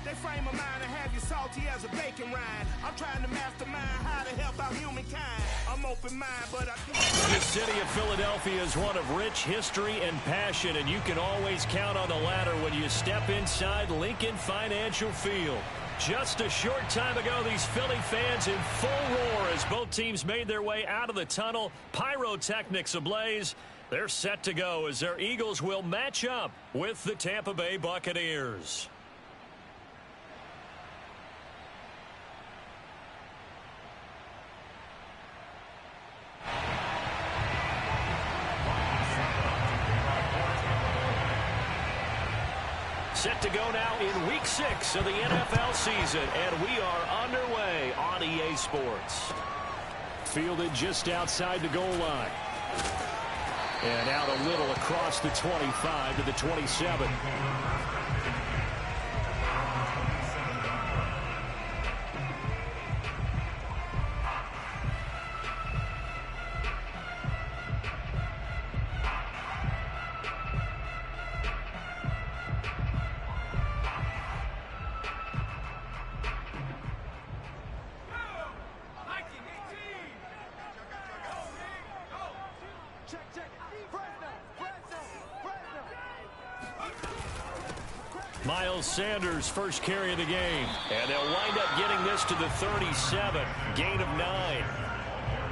They frame a mind and have you salty as a bacon rind. I'm trying to mastermind how to help out humankind. I'm open-minded, but I do. The city of Philadelphia is one of rich history and passion, and you can always count on the latter when you step inside Lincoln Financial Field. Just a short time ago, these Philly fans in full roar as both teams made their way out of the tunnel. Pyrotechnics ablaze. They're set to go as their Eagles will match up with the Tampa Bay Buccaneers. Set to go now in Week 6 of the NFL season, and we are underway on EA Sports. Fielded just outside the goal line. And out a little across the 25 to the 27. Miles Sanders first carry of the game, and they'll wind up getting this to the 37, gain of 9.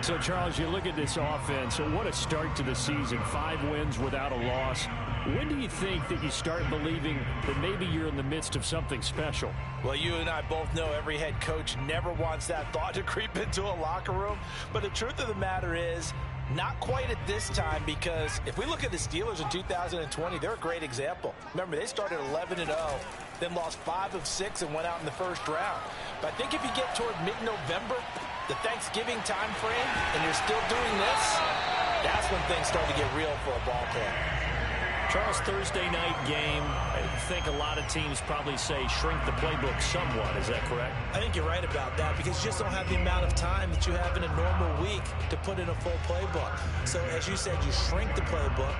So, Charles, you look at this offense, what a start to the season, 5 wins without a loss. When do you think that you start believing that maybe you're in the midst of something special? Well, you and I both know every head coach never wants that thought to creep into a locker room, but the truth of the matter is, not quite at this time, because if we look at the Steelers in 2020, they're a great example. Remember, they started 11-0, then lost 5 of 6 and went out in the first round. But I think if you get toward mid-November, the Thanksgiving time frame, and you're still doing this, that's when things start to get real for a ball club. Charles, Thursday night game, I think a lot of teams probably say shrink the playbook somewhat. Is that correct? I think you're right about that because you just don't have the amount of time that you have in a normal week to put in a full playbook. So as you said, you shrink the playbook,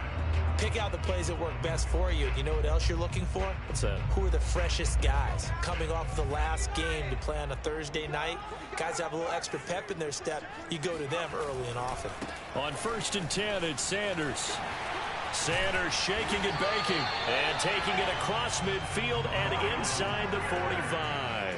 pick out the plays that work best for you. You know what else you're looking for? What's that? Who are the freshest guys coming off the last game to play on a Thursday night? Guys have a little extra pep in their step. You go to them early and often. On 1st and 10, it's Sanders. Sanders shaking and baking and taking it across midfield and inside the 45.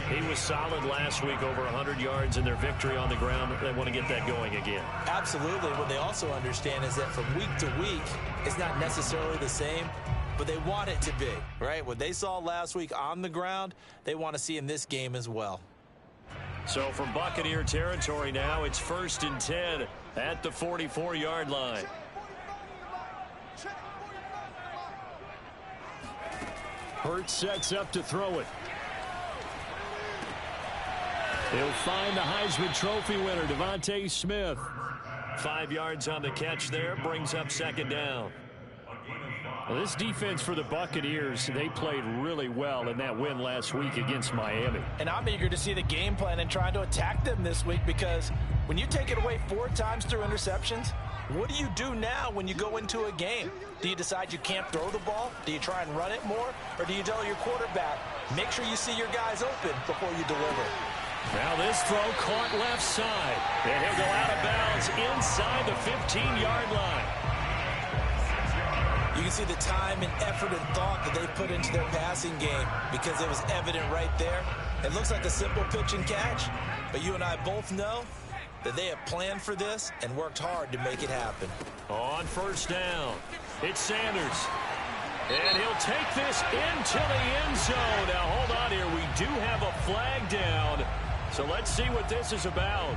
He was solid last week, over 100 yards in their victory on the ground. They want to get that going again. Absolutely. What they also understand is that from week to week, it's not necessarily the same, but they want it to be, right? What they saw last week on the ground, they want to see in this game as well. So from Buccaneer territory now, it's 1st and 10 at the 44-yard line. Hurts sets up to throw it. He'll find the Heisman Trophy winner, Devontae Smith. 5 yards on the catch there, brings up 2nd down. Well, this defense for the Buccaneers, they played really well in that win last week against Miami. And I'm eager to see the game plan and trying to attack them this week because when you take it away 4 times through interceptions, what do you do now when you go into a game? Do you decide you can't throw the ball? Do you try and run it more? Or do you tell your quarterback, make sure you see your guys open before you deliver? Now this throw caught left side. And he'll go out of bounds inside the 15-yard line. You can see the time and effort and thought that they put into their passing game because it was evident right there. It looks like a simple pitch and catch, but you and I both know that they have planned for this and worked hard to make it happen. On 1st down, it's Sanders. And he'll take this into the end zone. Now, hold on here. We do have a flag down. So let's see what this is about.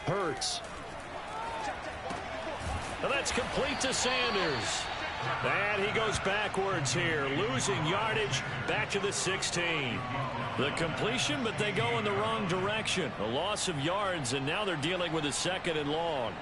Hurts. Now that's complete to Sanders. And he goes backwards here, losing yardage back to the 16. The completion, but they go in the wrong direction. A loss of yards, and now they're dealing with a 2nd and long.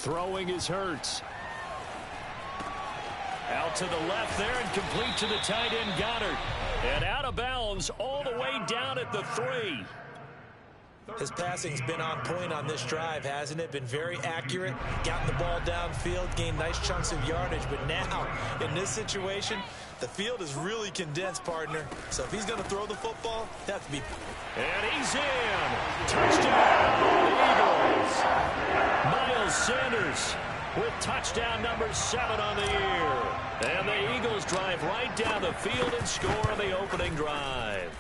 Throwing is Hurts. Out to the left there and complete to the tight end Goddard. And out of bounds all the way down at the 3. His passing's been on point on this drive, hasn't it? Been very accurate, gotten the ball downfield, gained nice chunks of yardage. But now, in this situation, the field is really condensed, partner. So if he's going to throw the football, that has to be. And he's in. Touchdown, Eagles. Miles Sanders with touchdown number 7 on the year. And the Eagles drive right down the field and score on the opening drive.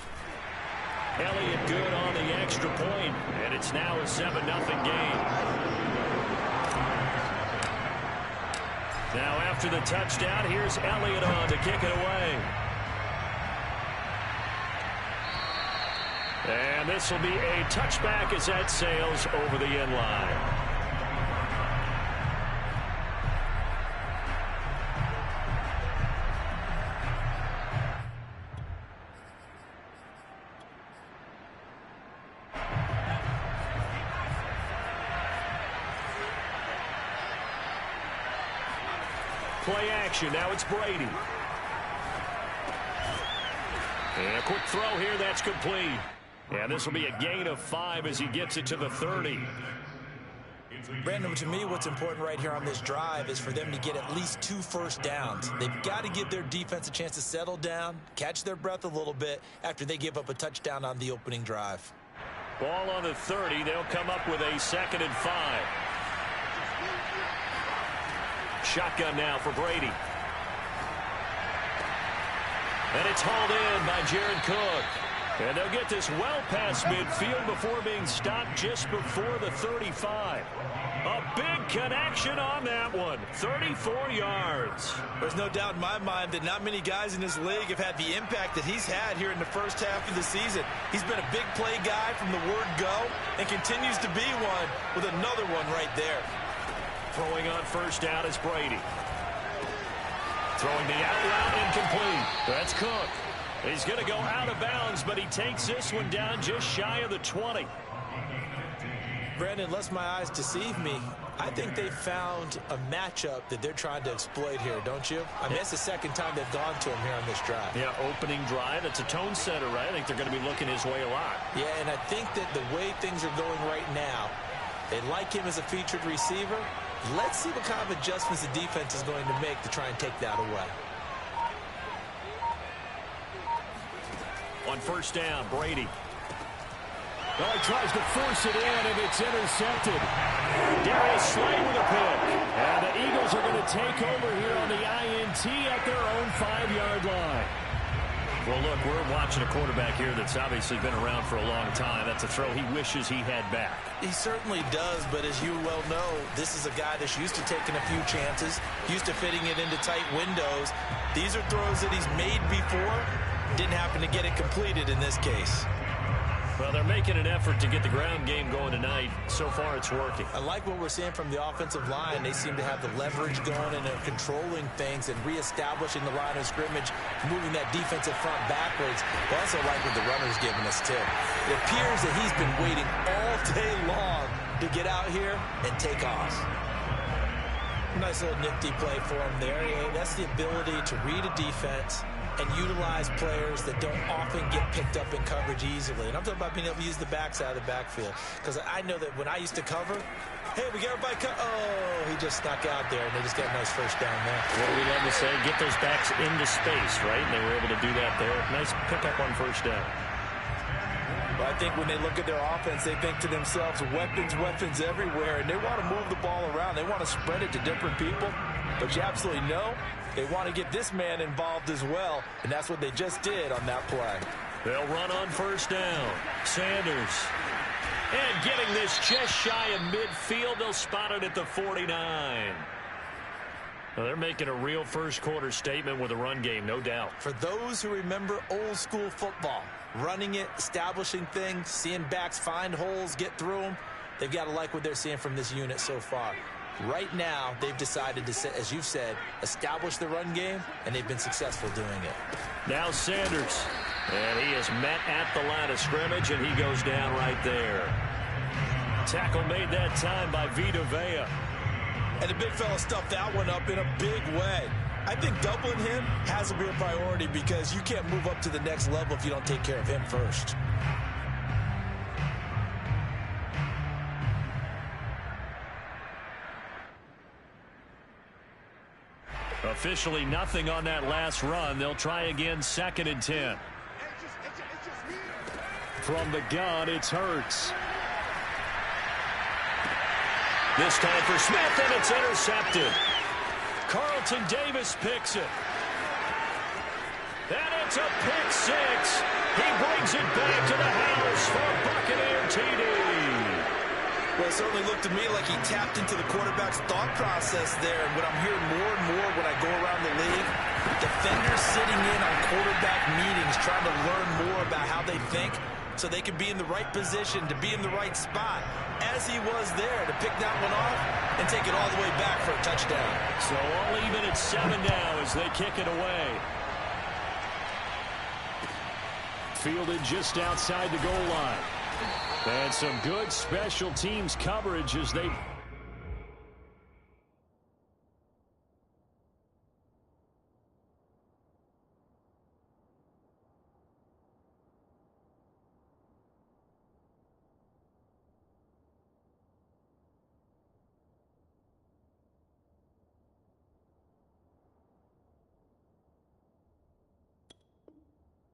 Elliott good on the extra point, and it's now a 7-0 game. Now after the touchdown, here's Elliott on to kick it away. And this will be a touchback as that sails over the end line. Play action. Now it's Brady. And a quick throw here. That's complete. And this will be a gain of 5 as he gets it to the 30. Brandon, to me, what's important right here on this drive is for them to get at least 2 first downs. They've got to give their defense a chance to settle down, catch their breath a little bit after they give up a touchdown on the opening drive. Ball on the 30. They'll come up with a 2nd and 5. Shotgun now for Brady. And it's hauled in by Jared Cook. And they'll get this well past midfield before being stopped just before the 35. A big connection on that one. 34 yards. There's no doubt in my mind that not many guys in this league have had the impact that he's had here in the first half of the season. He's been a big play guy from the word go and continues to be one with another one right there. Throwing on first down is Brady. Throwing the out route incomplete. That's Cook. He's going to go out of bounds, but he takes this one down just shy of the 20. Brandon, lest my eyes deceive me, I think they found a matchup that they're trying to exploit here, don't you? I mean, it's the second time they've gone to him here on this drive. Yeah, opening drive. It's a tone setter, right? I think they're going to be looking his way a lot. Yeah, and I think that the way things are going right now, they like him as a featured receiver. Let's see what kind of adjustments the defense is going to make to try and take that away. On first down, Brady. Well, he tries to force it in, and it's intercepted. Darius Slay with a pick. And the Eagles are going to take over here on the INT at their own 5-yard line. Well, look, we're watching a quarterback here that's obviously been around for a long time. That's a throw he wishes he had back. He certainly does, but as you well know, this is a guy that's used to taking a few chances, used to fitting it into tight windows. These are throws that he's made before. Didn't happen to get it completed in this case. Well, they're making an effort to get the ground game going tonight. So far, it's working. I like what we're seeing from the offensive line. They seem to have the leverage going and they're controlling things and reestablishing the line of scrimmage, moving that defensive front backwards. I also like what the runner's giving us, too. It appears that he's been waiting all day long to get out here and take off. Nice little nifty play for him there. Yeah, that's the ability to read a defense and utilize players that don't often get picked up in coverage easily. And I'm talking about being able to use the backside of the backfield. Because I know that when I used to cover, hey, we got everybody oh, he just snuck out there, and they just got a nice first down there. What do we love to say? Get those backs into space, right? And they were able to do that there. Nice pickup on first down. Well, I think when they look at their offense, they think to themselves, weapons, weapons everywhere, and they want to move the ball around. They want to spread it to different people. But you absolutely know they want to get this man involved as well, and that's what they just did on that play. They'll run on first down. Sanders. And getting this just shy of midfield, they'll spot it at the 49. Well, they're making a real first quarter statement with a run game, no doubt. For those who remember old school football, running it, establishing things, seeing backs find holes, get through them, they've got to like what they're seeing from this unit so far. Right now, they've decided to, as you've said, establish the run game, and they've been successful doing it. Now Sanders, and he is met at the line of scrimmage, and he goes down right there. Tackle made that time by Vita Vea. And the big fella stuffed that one up in a big way. I think doubling him has to be a priority because you can't move up to the next level if you don't take care of him first. Officially nothing on that last run. They'll try again, 2nd and 10. From the gun, it's Hurts. This time for Smith, and it's intercepted. Carlton Davis picks it. And it's a pick six. He brings it back to the house for a Buccaneer TD. Well, it certainly looked to me like he tapped into the quarterback's thought process there. And what I'm hearing more and more when I go around the league, defenders sitting in on quarterback meetings trying to learn more about how they think so they can be in the right position, to be in the right spot, as he was there to pick that one off and take it all the way back for a touchdown. So all even at 7 now as they kick it away. Fielded just outside the goal line. And some good special teams coverage as they...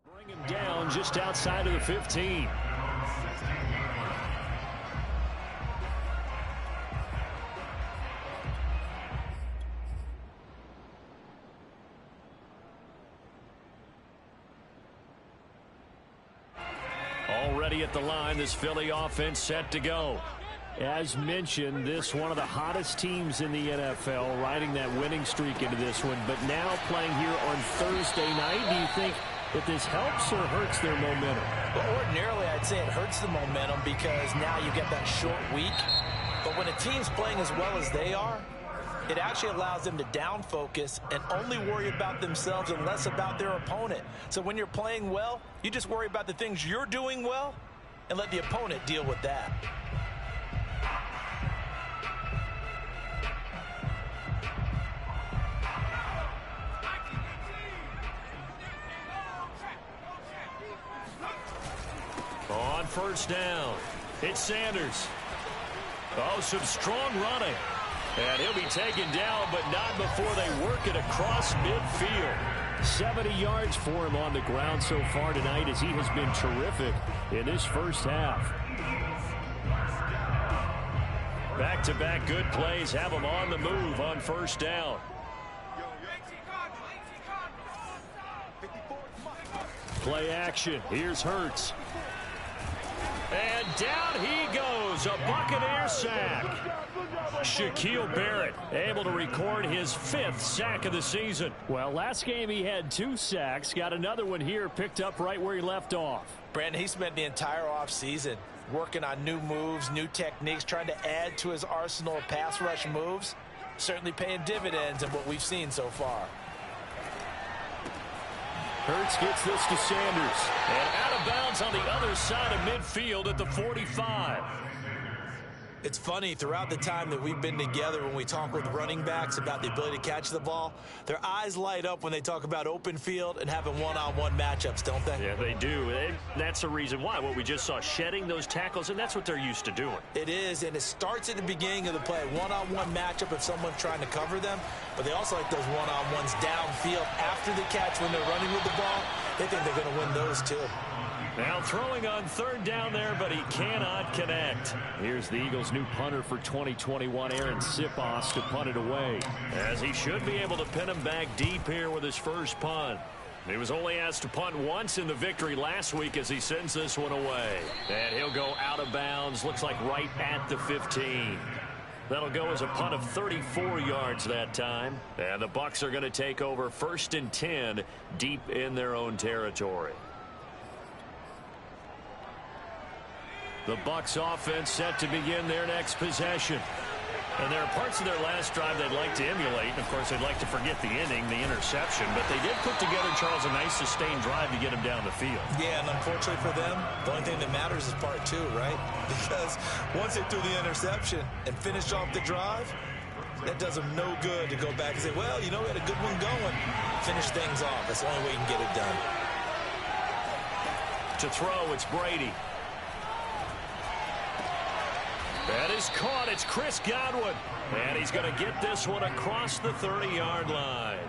bring him down just outside of the 15. Already at the line, this Philly offense set to go. As mentioned, this one of the hottest teams in the NFL, riding that winning streak into this one, but now playing here on Thursday night. Do you think that this helps or hurts their momentum? Well, ordinarily, I'd say it hurts the momentum because now you get that short week. But when a team's playing as well as they are, it actually allows them to down focus and only worry about themselves and less about their opponent. So when you're playing well, you just worry about the things you're doing well and let the opponent deal with that. On first down, it's Sanders. Oh, some strong running. And he'll be taken down, but not before they work it across midfield. 70 yards for him on the ground so far tonight as he has been terrific in this first half. Back-to-back good plays have him on the move on first down. Play action. Here's Hurts. And down he goes. A Buccaneer sack. Shaquille Barrett able to record his 5th sack of the season. Well, last game he had 2 sacks. Got another one here picked up right where he left off. Brandon, he spent the entire offseason working on new moves, new techniques, trying to add to his arsenal of pass rush moves. Certainly paying dividends in what we've seen so far. Hurts gets this to Sanders. And out of bounds on the other side of midfield at the 45. It's funny, throughout the time that we've been together, when we talk with running backs about the ability to catch the ball, their eyes light up when they talk about open field and having one-on-one matchups, don't they? Yeah, they do. That's the reason why. What we just saw, shedding those tackles, and that's what they're used to doing. It is, and it starts at the beginning of the play. One-on-one matchup if someone's trying to cover them, but they also like those one-on-ones downfield after the catch when they're running with the ball. They think they're going to win those, too. Now throwing on third down there, but he cannot connect. Here's the Eagles' new punter for 2021, Aaron Sipos, to punt it away, as he should be able to pin him back deep here with his first punt. He was only asked to punt once in the victory last week as he sends this one away. And he'll go out of bounds, looks like right at the 15. That'll go as a punt of 34 yards that time. And the Bucs are going to take over 1st and 10 deep in their own territory. The Bucs offense set to begin their next possession. And there are parts of their last drive they'd like to emulate. And, of course, they'd like to forget the inning, the interception. But they did put together, Charles, a nice sustained drive to get him down the field. Yeah, and unfortunately for them, the only thing that matters is part 2, right? Because once they threw the interception and finished off the drive, That does them no good to go back and say, well, you know, we had a good one going. Finish things off. That's the only way you can get it done. To throw, it's Brady. That is caught. It's Chris Godwin. And he's going to get this one across the 30-yard line.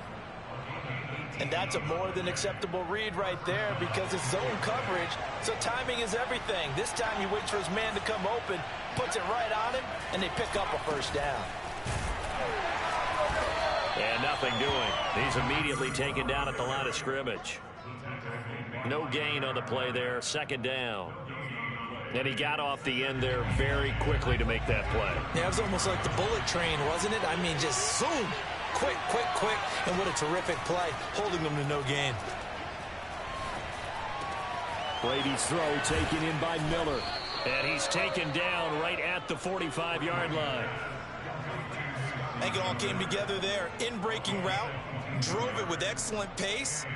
And that's a more than acceptable read right there because it's zone coverage, so timing is everything. This time he waits for his man to come open, puts it right on him, and they pick up a first down. And nothing doing. He's immediately taken down at the line of scrimmage. No gain on the play there, second down. And he got off the end there very quickly to make that play. Yeah, it was almost like the bullet train, wasn't it? I mean, just zoom. Quick, quick, quick, and what a terrific play, holding them to no gain. Brady's throw taken in by Miller. And he's taken down right at the 45-yard line. I think it all came together there. In-breaking route, drove it with excellent pace.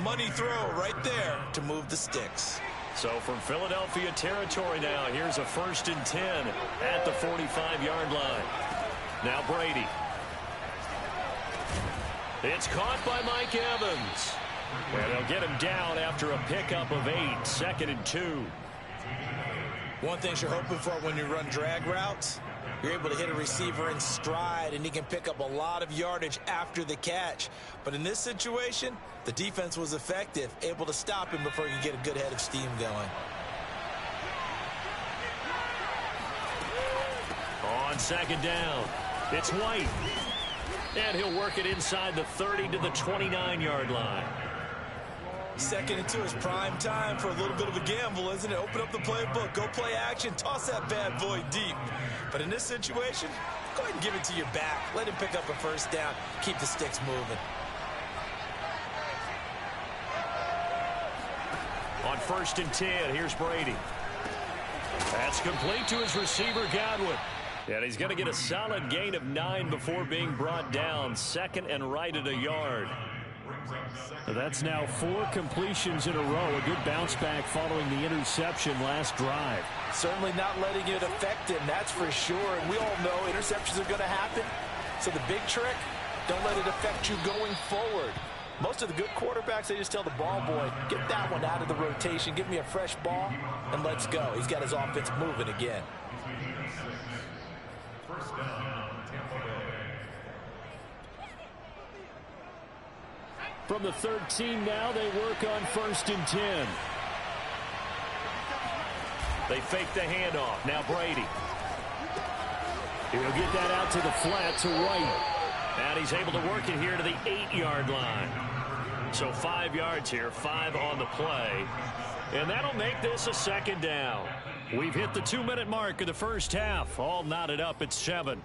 Money throw right there to move the sticks. So from Philadelphia territory now, here's a 1st and 10 at the 45-yard line. Now Brady. It's caught by Mike Evans. And they'll get him down after a pickup of 8, 2nd and 2. One thing you're hoping for when you run drag routes, you're able to hit a receiver in stride, and he can pick up a lot of yardage after the catch. But in this situation, the defense was effective, able to stop him before he could get a good head of steam going. On 2nd down, it's White. And he'll work it inside the 30 to the 29-yard line. 2nd and 2 is prime time for a little bit of a gamble, isn't it? Open up the playbook, go play action, toss that bad boy deep. But in this situation, go ahead and give it to your back. Let him pick up a first down, keep the sticks moving. On 1st and 10, here's Brady. That's complete to his receiver, Godwin. And he's going to get a solid gain of 9 before being brought down. 2nd and right at a yard. That's now 4 completions in a row. A good bounce back following the interception last drive. Certainly not letting it affect him, that's for sure. And we all know interceptions are going to happen. So the big trick, don't let it affect you going forward. Most of the good quarterbacks, they just tell the ball boy, get that one out of the rotation, give me a fresh ball, and let's go. He's got his offense moving again. From the 13 now, they work on 1st and 10. They fake the handoff. Now Brady. He'll get that out to the flat to White. And he's able to work it here to the 8-yard line. So 5 yards here, 5 on the play. And that'll make this a 2nd down. We've hit the 2-minute mark of the first half. All knotted up at 7.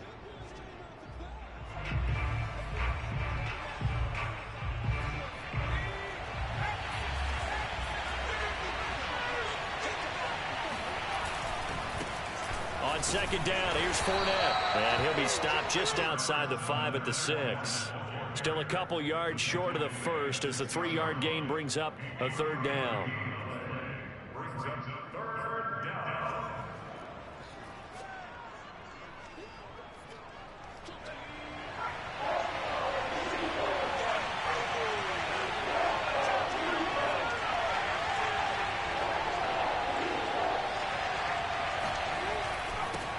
On 2nd down, here's Fournette. And he'll be stopped just outside the 5 at the 6. Still a couple yards short of the first as the 3-yard gain brings up a 3rd down.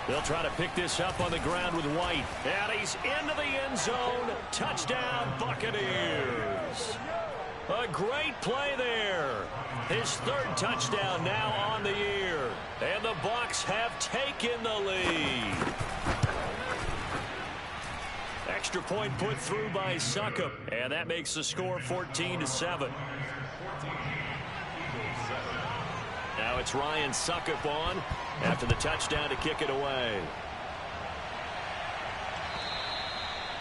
They'll try to pick this up on the ground with White. And he's into the end zone. Touchdown, Buccaneers. A great play there. His 3rd touchdown now on the year. And the Bucs have taken the lead. Extra point put through by Succop. And that makes the score 14-7. Now it's Ryan Succop on after the touchdown to kick it away.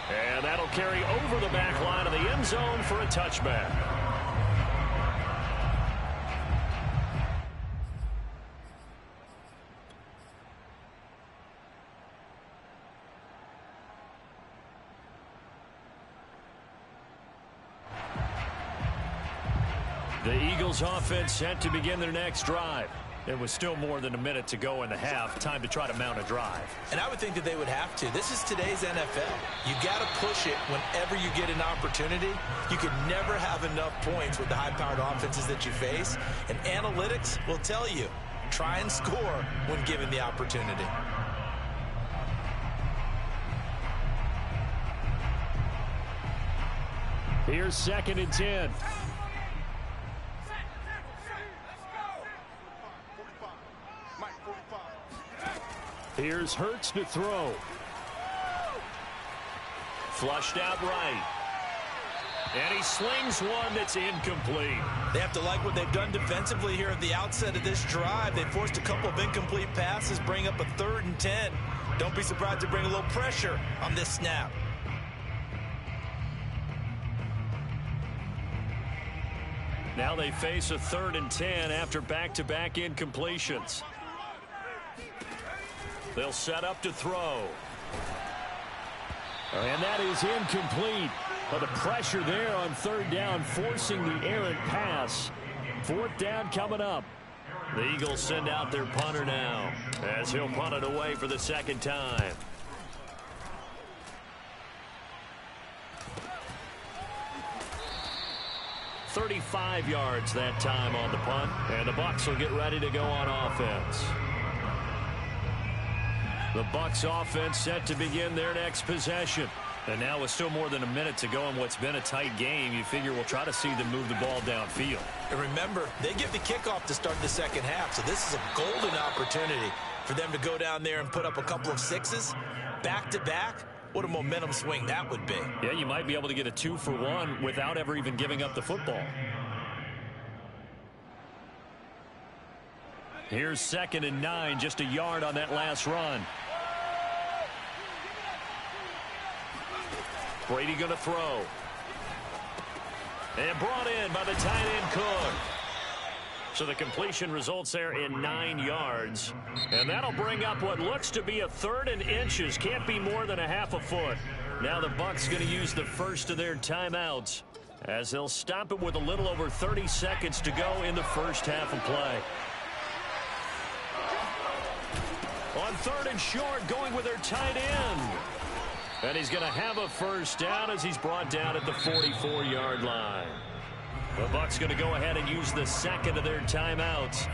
And that'll carry over the back line of the end zone for a touchback. The Eagles offense set to begin their next drive. It was still more than a minute to go in the half. Time to try to mount a drive. And I would think that they would have to. This is today's NFL. You got to push it whenever you get an opportunity. You can never have enough points with the high-powered offenses that you face. And analytics will tell you, try and score when given the opportunity. Here's 2nd and 10. Here's Hurts to throw. Flushed out right. And he slings one that's incomplete. They have to like what they've done defensively here at the outset of this drive. They forced a couple of incomplete passes, bring up a 3rd and 10. Don't be surprised to bring a little pressure on this snap. Now they face a 3rd and 10 after back-to-back incompletions. They'll set up to throw. And that is incomplete. But the pressure there on 3rd down, forcing the errant pass. 4th down coming up. The Eagles send out their punter now, as he'll punt it away for the 2nd time. $35 yards that time on the punt, and the Bucs will get ready to go on offense. The Bucs offense set to begin their next possession. And now with still more than a minute to go in what's been a tight game, you figure we'll try to see them move the ball downfield. And remember, they get the kickoff to start the 2nd half, so this is a golden opportunity for them to go down there and put up a couple of 6s back-to-back. What a momentum swing that would be. Yeah, you might be able to get a 2-for-1 without ever even giving up the football. Here's 2nd and 9, just a yard on that last run. Brady going to throw. And brought in by the tight end Cook. So the completion results there in 9 yards. And that'll bring up what looks to be a 3rd and inches. Can't be more than a half a foot. Now the Bucs going to use the first of their timeouts, as they'll stop it with a little over 30 seconds to go in the first half of play. On 3rd and short, going with their tight end. And he's going to have a first down as he's brought down at the 44-yard line. The Bucs going to go ahead and use the 2nd of their timeouts,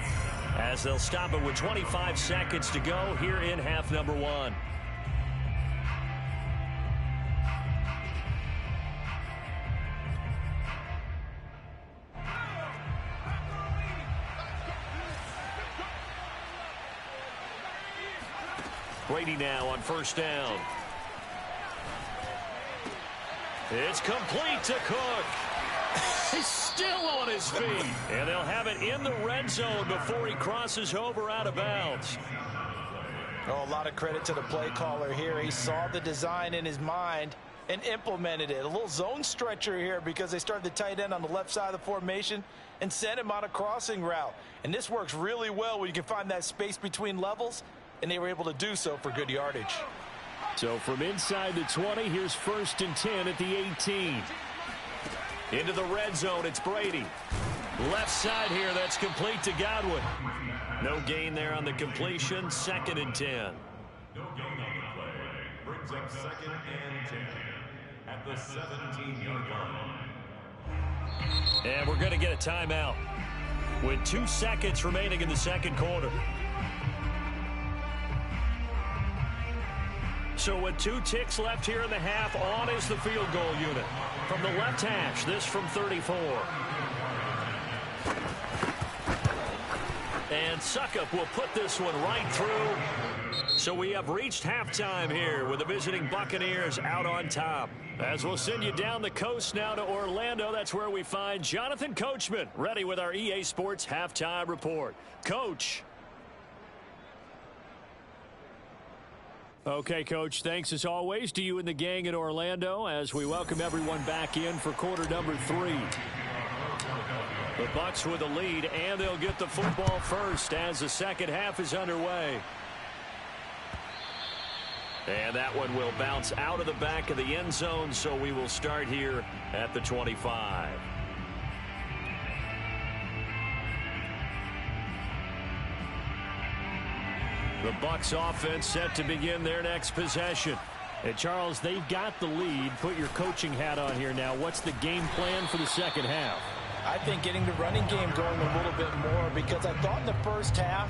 as they'll stop it with 25 seconds to go here in half number 1. Brady now on 1st down. It's complete to Cook. He's still on his feet. And they'll have it in the red zone before he crosses over out of bounds. Oh, a lot of credit to the play caller here. He saw the design in his mind and implemented it. A little zone stretcher here because they started the tight end on the left side of the formation and sent him on a crossing route. And this works really well when you can find that space between levels, and they were able to do so for good yardage. So from inside the 20, here's 1st and 10 at the 18. Into the red zone, it's Brady. Left side here, that's complete to Godwin. No gain there on the completion, 2nd and 10. No gain on the play. Brings up 2nd and 10 at the 17-yard line. And we're going to get a timeout with 2 seconds remaining in the 2nd quarter. So with 2 ticks left here in the half, on is the field goal unit. From the left hash, this from 34. And Suckup will put this one right through. So we have reached halftime here with the visiting Buccaneers out on top. As we'll send you down the coast now to Orlando, that's where we find Jonathan Coachman ready with our EA Sports halftime report. Coach. Okay, Coach, thanks as always to you and the gang in Orlando as we welcome everyone back in for quarter number 3. The Bucs with the lead, and they'll get the football first as the 2nd half is underway. And that one will bounce out of the back of the end zone, so we will start here at the 25. The Bucs offense set to begin their next possession. Hey, Charles, they've got the lead. Put your coaching hat on here now. What's the game plan for the second half? I think getting the running game going a little bit more, because I thought in the first half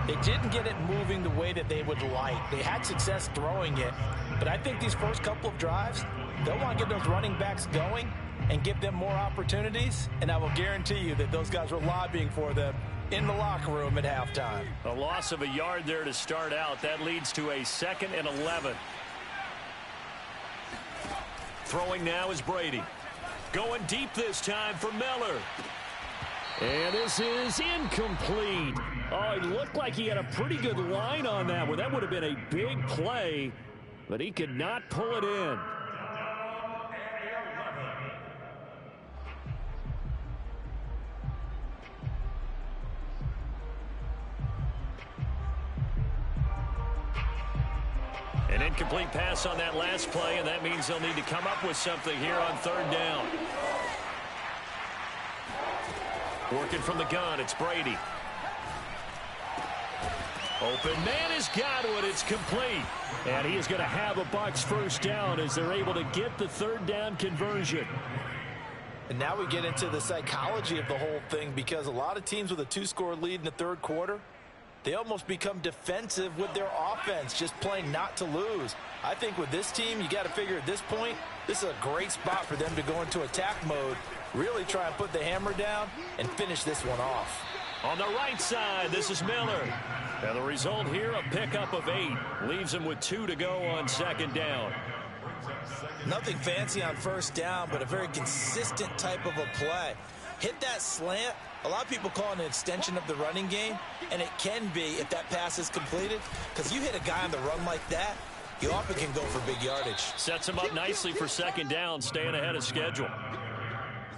they didn't get it moving the way that they would like. They had success throwing it, but I think these first couple of drives, they'll want to get those running backs going and give them more opportunities, and I will guarantee you that those guys were lobbying for them in the locker room at halftime. A loss of a yard there to start out. That leads to a 2nd and 11. Throwing now is Brady. Going deep this time for Miller. And this is incomplete. Oh, it looked like he had a pretty good line on that one. That would have been a big play, but he could not pull it in. An incomplete pass on that last play, and that means they'll need to come up with something here on 3rd down. Working from the gun, it's Brady. Open man has got one. It's complete. And he is going to have a Bucs first down as they're able to get the 3rd down conversion. And now we get into the psychology of the whole thing, because a lot of teams with a 2-score lead in the 3rd quarter, they almost become defensive with their offense, just playing not to lose. I think with this team, you got to figure at this point, this is a great spot for them to go into attack mode, really try and put the hammer down and finish this one off. On the right side, this is Miller. And the result here, a pickup of 8. Leaves him with 2 to go on 2nd down. Nothing fancy on 1st down, but a very consistent type of a play. Hit that slant. A lot of people call it an extension of the running game, and it can be if that pass is completed, because you hit a guy on the run like that, you often can go for big yardage. Sets him up nicely for 2nd down, staying ahead of schedule.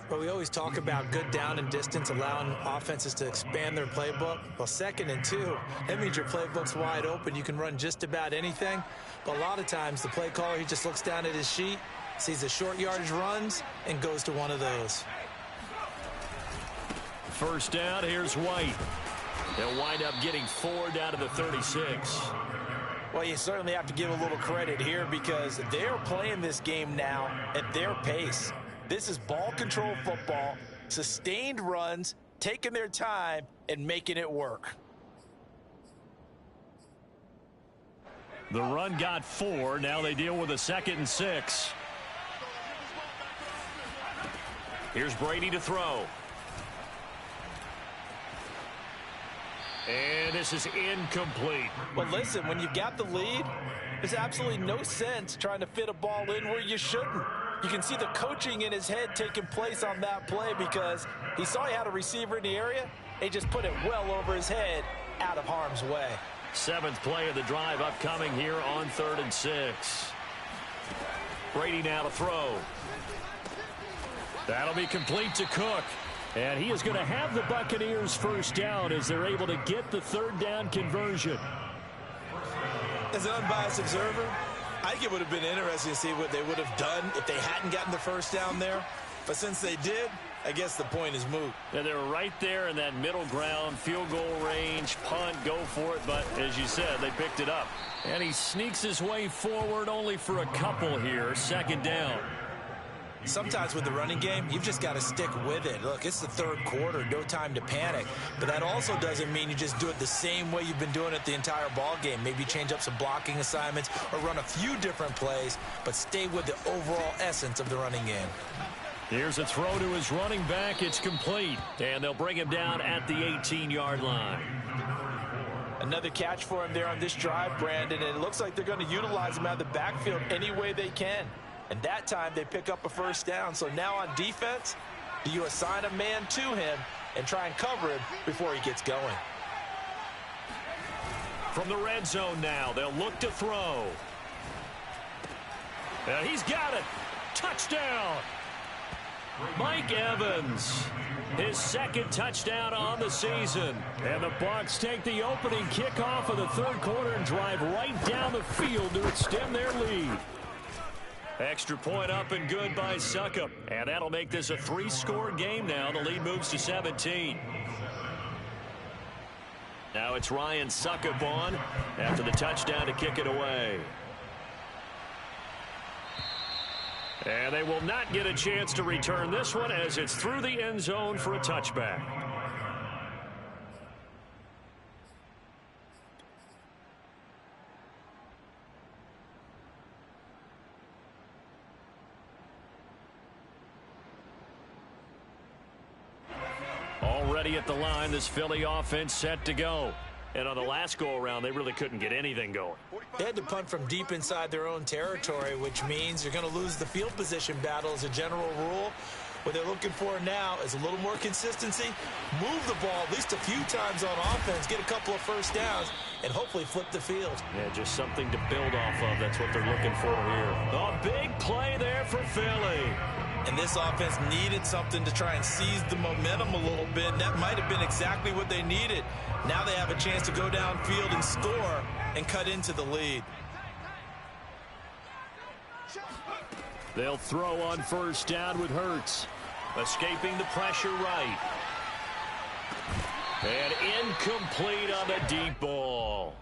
But we always talk about good down and distance, allowing offenses to expand their playbook. Well, 2nd and 2, that means your playbook's wide open. You can run just about anything. But a lot of times, the play caller, he just looks down at his sheet, sees the short yardage runs, and goes to one of those. 1st down, here's White. They'll wind up getting 4 down to the 36. Well, you certainly have to give a little credit here, because they're playing this game now at their pace. This is ball control football, sustained runs, taking their time and making it work. The run got 4. Now they deal with a 2nd and 6. Here's Brady to throw. And this is incomplete. But listen, when you've got the lead, there's absolutely no sense trying to fit a ball in where you shouldn't. You can see the coaching in his head taking place on that play, because he saw he had a receiver in the area. He just put it well over his head, out of harm's way. 7th play of the drive upcoming here on 3rd and 6. Brady now to throw. That'll be complete to Cook. And he is going to have the Buccaneers first down as they're able to get the 3rd down conversion. As an unbiased observer, I think it would have been interesting to see what they would have done if they hadn't gotten the first down there. But since they did, I guess the point is moot. Yeah, they were right there in that middle ground, field goal range, punt, go for it. But as you said, they picked it up. And he sneaks his way forward only for a couple here. 2nd down. Sometimes with the running game, you've just got to stick with it. Look, it's the 3rd quarter, no time to panic. But that also doesn't mean you just do it the same way you've been doing it the entire ball game. Maybe change up some blocking assignments or run a few different plays, but stay with the overall essence of the running game. Here's a throw to his running back. It's complete. And they'll bring him down at the 18-yard line. Another catch for him there on this drive, Brandon. And it looks like they're going to utilize him out of the backfield any way they can. And that time they pick up a first down. So now on defense, do you assign a man to him and try and cover him before he gets going? From the red zone now, they'll look to throw. And he's got it. Touchdown. Mike Evans, his 2nd touchdown on the season. And the Bucs take the opening kickoff of the 3rd quarter and drive right down the field to extend their lead. Extra point up and good by Succop. And that'll make this a 3-score game now. The lead moves to 17. Now it's Ryan Suckup on after the touchdown to kick it away. And they will not get a chance to return this one as it's through the end zone for a touchback. Already at the line, this Philly offense set to go. And on the last go-around, they really couldn't get anything going. They had to punt from deep inside their own territory, which means you're going to lose the field position battle as a general rule. What they're looking for now is a little more consistency, move the ball at least a few times on offense, get a couple of first downs, and hopefully flip the field. Yeah, just something to build off of. That's what they're looking for here. A big play there for Philly. And this offense needed something to try and seize the momentum a little bit. That might have been exactly what they needed. Now they have a chance to go downfield and score and cut into the lead. They'll throw on first down with Hurts. Escaping the pressure right. And incomplete on the deep ball.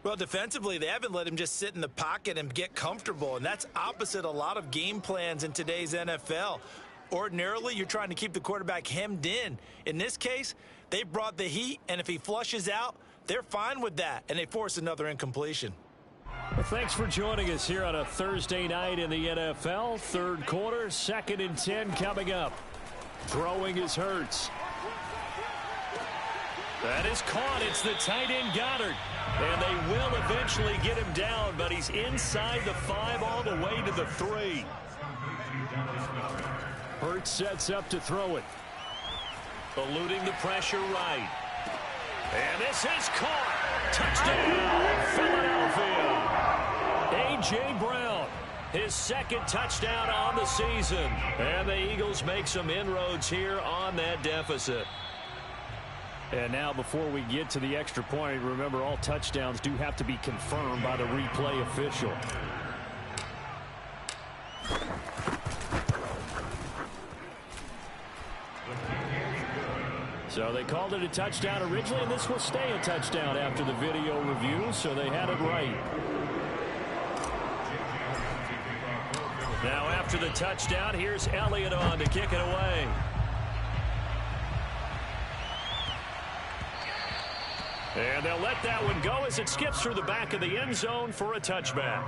Well, defensively, they haven't let him just sit in the pocket and get comfortable, and that's opposite a lot of game plans in today's NFL. Ordinarily, you're trying to keep the quarterback hemmed in. In this case, they brought the heat, and if he flushes out, they're fine with that, and they force another incompletion. Well, thanks for joining us here on a Thursday night in the NFL. Third quarter, 2nd and 10 coming up. Throwing is Hurts. That is caught. It's the tight end Goddard. And they will eventually get him down, but he's inside the 5 all the way to the 3. Hurts sets up to throw it. Eluding the pressure right. And this is caught. Touchdown, Philadelphia. A.J. Brown, his 2nd touchdown on the season. And the Eagles make some inroads here on that deficit. And now before we get to the extra point, remember all touchdowns do have to be confirmed by the replay official. So they called it a touchdown originally, and this will stay a touchdown after the video review, so they had it right. Now after the touchdown, here's Elliott on to kick it away. And they'll let that one go as it skips through the back of the end zone for a touchback.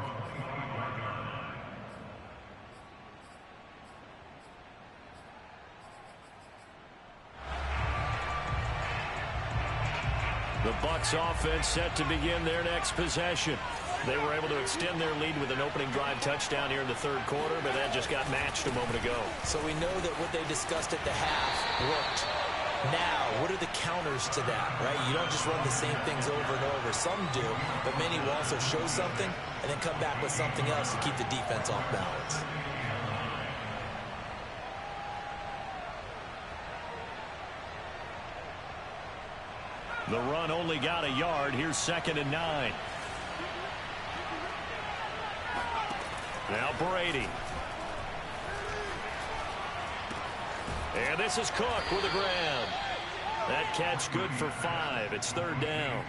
The Bucs offense set to begin their next possession. They were able to extend their lead with an opening drive touchdown here in the third quarter, but that just got matched a moment ago. So we know that what they discussed at the half worked. Now, what are the counters to that, right? You don't just run the same things over and over. Some do, but many will also show something and then come back with something else to keep the defense off balance. The run only got a yard. Here's 2nd and 9. Now Brady. And this is Cook with a grab. That catch good for 5. It's 3rd down.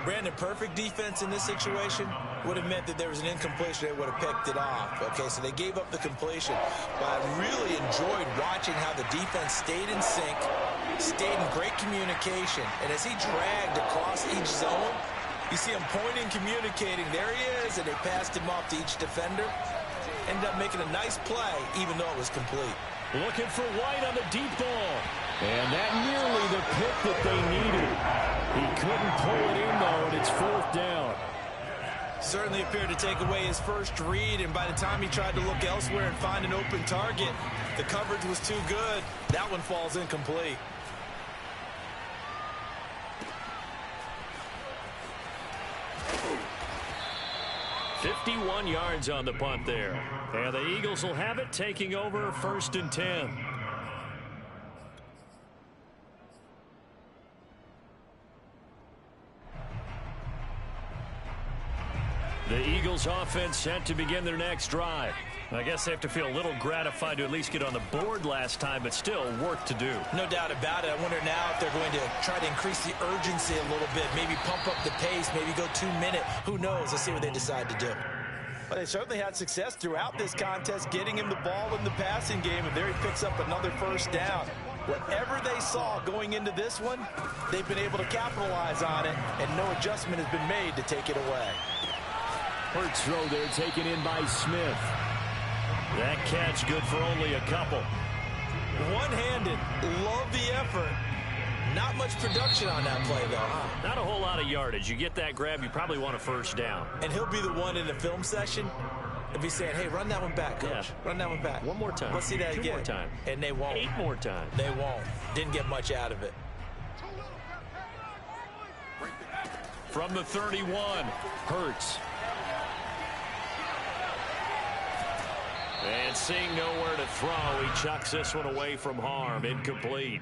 Brandon, perfect defense in this situation would have meant that there was an incompletion. They would have picked it off. Okay, so they gave up the completion. But I really enjoyed watching how the defense stayed in sync, stayed in great communication. And as he dragged across each zone, you see him pointing, communicating. There he is, and they passed him off to each defender. Ended up making a nice play, even though it was complete. Looking for White on the deep ball. And that nearly the pick that they needed. He couldn't pull it in, though, and it's 4th down. Certainly appeared to take away his first read, and by the time he tried to look elsewhere and find an open target, the coverage was too good. That one falls incomplete. .51 yards on the punt there. And the Eagles will have it, taking over 1st and 10. The Eagles offense set to begin their next drive. I guess they have to feel a little gratified to at least get on the board last time, but still work to do. No doubt about it. I wonder now if they're going to try to increase the urgency a little bit, maybe pump up the pace, maybe go 2-minute. Who knows? Let's see what they decide to do. But they certainly had success throughout this contest, getting him the ball in the passing game, and there he picks up another first down. Whatever they saw going into this one, they've been able to capitalize on it, and no adjustment has been made to take it away. Hurts throw there taken in by Smith. That catch good for only a couple. One-handed, love the effort. Not much production on that play, though, huh? Not a whole lot of yardage. You get that grab, you probably want a first down. And he'll be the one in the film session and be saying, hey, run that one back, coach. Yeah. Run that one back. One more time. Let's see that again. 2 more times. And they won't. 8 more times. They won't. Didn't get much out of it. From the 31, Hurts. And seeing nowhere to throw, he chucks this one away from harm. Incomplete.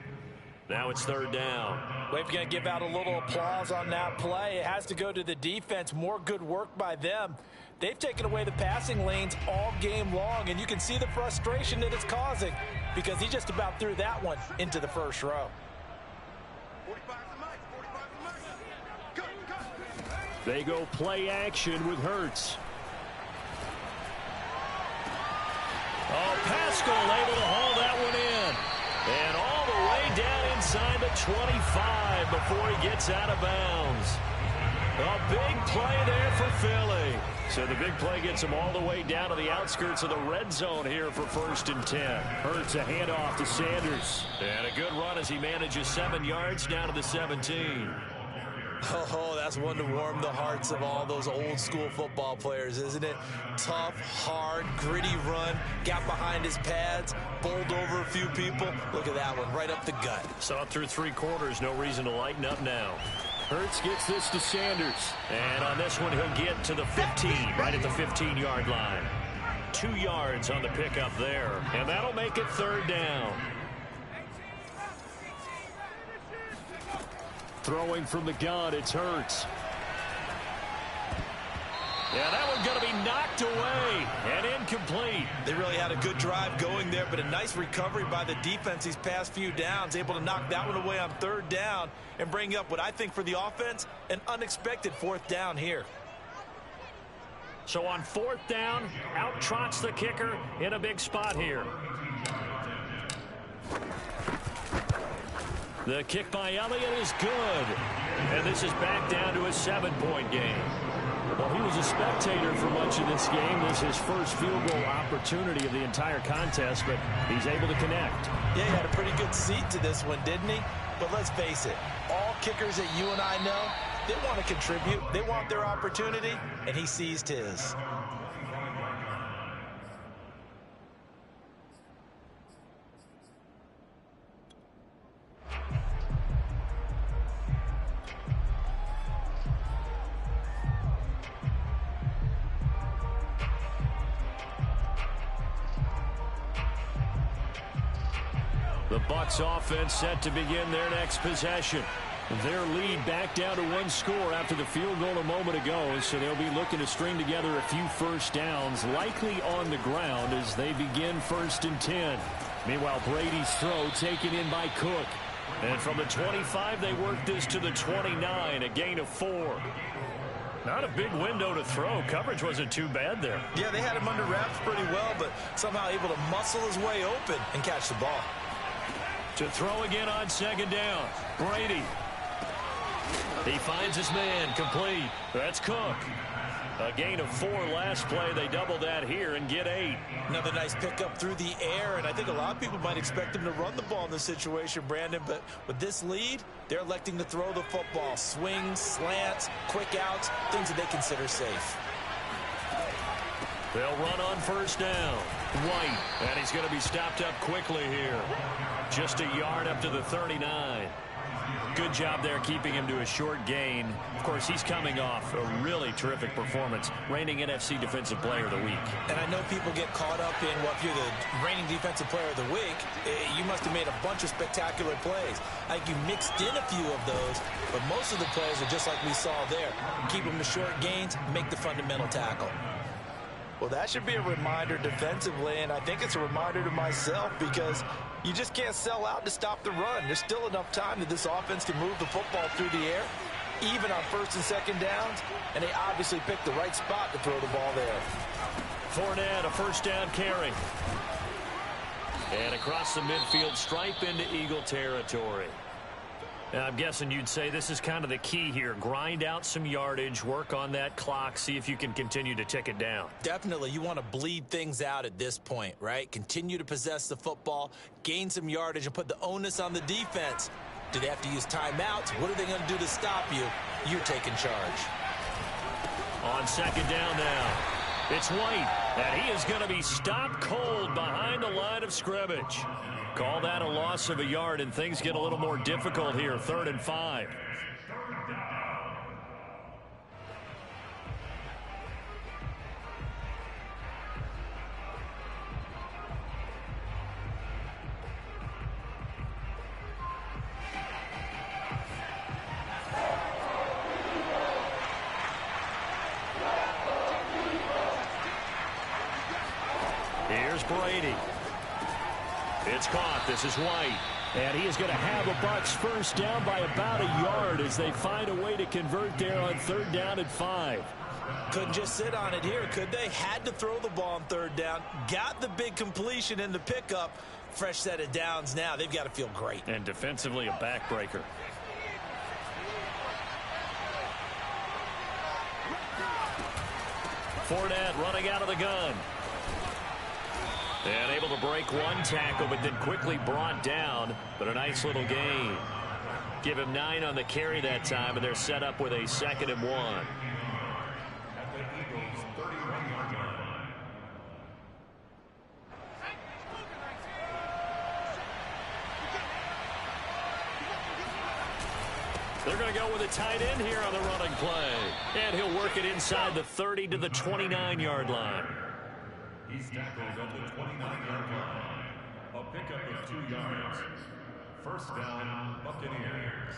Now it's third down. We're going to give out a little applause on that play. It has to go to the defense. More good work by them. They've taken away the passing lanes all game long, and you can see the frustration that it's causing because he just about threw that one into the first row. They go play action with Hurts. Oh, Pascal able to haul that one in. And all the way down inside the 25 before he gets out of bounds. A big play there for Philly. So the big play gets him all the way down to the outskirts of the red zone here for 1st and 10. Hurts a handoff to Sanders. And a good run as he manages 7 yards down to the 17. Oh, that's one to warm the hearts of all those old school football players, isn't it? Tough, hard, gritty run, got behind his pads, bowled over a few people. Look at that one, right up the gut. Saw it through 3 quarters, no reason to lighten up now. Hurts gets this to Sanders. And on this one, he'll get to the 15, right at the 15-yard line. 2 yards on the pickup there, and that'll make it third down. Throwing from the gun, it's Hurts. Yeah, that one's going to be knocked away and incomplete. They really had a good drive going there, but a nice recovery by the defense these past few downs, able to knock that one away on third down and bring up what I think for the offense, an unexpected 4th down here. So on 4th down, out trots the kicker in a big spot here. The kick by Elliott is good. And this is back down to a 7-point game. Well, he was a spectator for much of this game. This is his first field goal opportunity of the entire contest, but he's able to connect. Yeah, he had a pretty good seat to this one, didn't he? But let's face it, all kickers that you and I know, they want to contribute. They want their opportunity, and he seized his. The Bucs offense set to begin their next possession. Their lead back down to 1 score after the field goal a moment ago, so they'll be looking to string together a few first downs, likely on the ground as they begin 1st and 10. Meanwhile, Brady's throw taken in by Cook. And from the 25, they work this to the 29, a gain of 4. Not a big window to throw. Coverage wasn't too bad there. Yeah, they had him under wraps pretty well, but somehow able to muscle his way open and catch the ball. To throw again on 2nd down. Brady. He finds his man, complete. That's Cook. A gain of 4 last play. They double that here and get 8. Another nice pickup through the air, and I think a lot of people might expect him to run the ball in this situation, Brandon, but with this lead, they're electing to throw the football. Swings, slants, quick outs, things that they consider safe. They'll run on 1st down. White, and he's going to be stopped up quickly here. Just a yard up to the 39. Good job there keeping him to a short gain. Of course, he's coming off a really terrific performance, reigning NFC Defensive Player of the Week. And I know people get caught up in, well, if you're the reigning Defensive Player of the Week, you must have made a bunch of spectacular plays. I think you mixed in a few of those, but most of the plays are just like we saw there. Keep them to short gains, make the fundamental tackle. Well, that should be a reminder defensively, and I think it's a reminder to myself because you just can't sell out to stop the run. There's still enough time that this offense can move the football through the air, even on first and second downs, and they obviously picked the right spot to throw the ball there. Fournette, a first down carry. And across the midfield stripe into Eagle territory. Now, I'm guessing you'd say this is kind of the key here. Grind out some yardage, work on that clock, see if you can continue to tick it down. Definitely. You want to bleed things out at this point, right? Continue to possess the football, gain some yardage, and put the onus on the defense. Do they have to use timeouts? What are they going to do to stop you? You're taking charge. On second down now, it's White, and he is going to be stopped cold behind the line of scrimmage. Call that a loss of a yard, and things get a little more difficult here. 3rd and 5. Here's Brady. It's caught. This is White. And he is going to have a Bucs first down by about a yard as they find a way to convert there on 3rd down and 5. Couldn't just sit on it here, could they? Had to throw the ball on 3rd down. Got the big completion in the pickup. Fresh set of downs now. They've got to feel great. And defensively, a backbreaker. Fournette running out of the gun. And able to break one tackle, but then quickly brought down. But a nice little gain. Give him 9 on the carry that time, and they're set up with a 2nd and 1. At the Eagles' 31-yard line. They're going to go with a tight end here on the running play. And he'll work it inside the 30 to the 29-yard line. He's tackled at the 29-yard line. A pickup of 2 yards. First down, Buccaneers.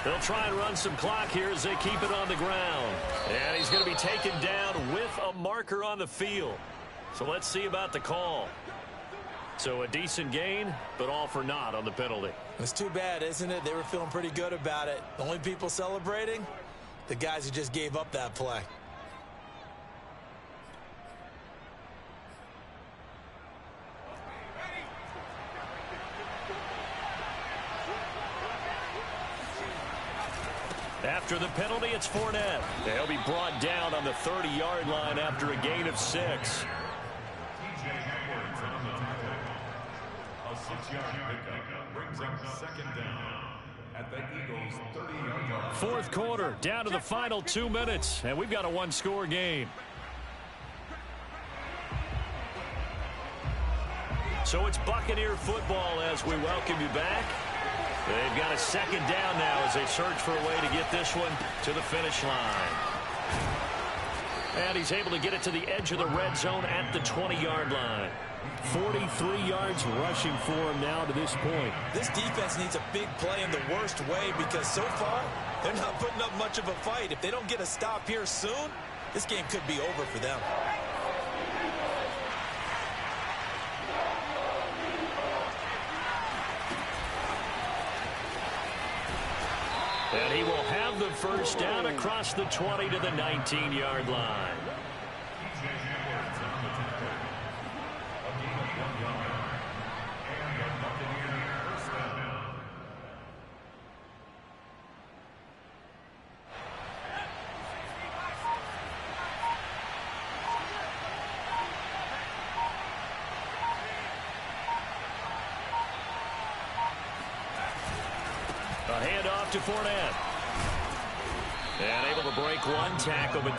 They'll try and run some clock here as they keep it on the ground. And he's going to be taken down with a marker on the field. So let's see about the call. So a decent gain, but all for naught on the penalty. It's too bad, isn't it? They were feeling pretty good about it. The only people celebrating, the guys who just gave up that play. After the penalty, it's Fournette. They'll be brought down on the 30-yard line after a gain of 6. A 6-yard pickup brings up 2nd down at the Eagles' 30-yard line. 4th quarter, down to the final 2 minutes, and we've got a 1-score game. So it's Buccaneer football as we welcome you back. They've got a 2nd down now as they search for a way to get this one to the finish line. And he's able to get it to the edge of the red zone at the 20-yard line. 43 yards rushing for him now to this point. This defense needs a big play in the worst way because so far they're not putting up much of a fight. If they don't get a stop here soon, this game could be over for them. And he will have the first down across the 20 to the 19-yard line. A handoff to Fournette. And able to break one tackle, but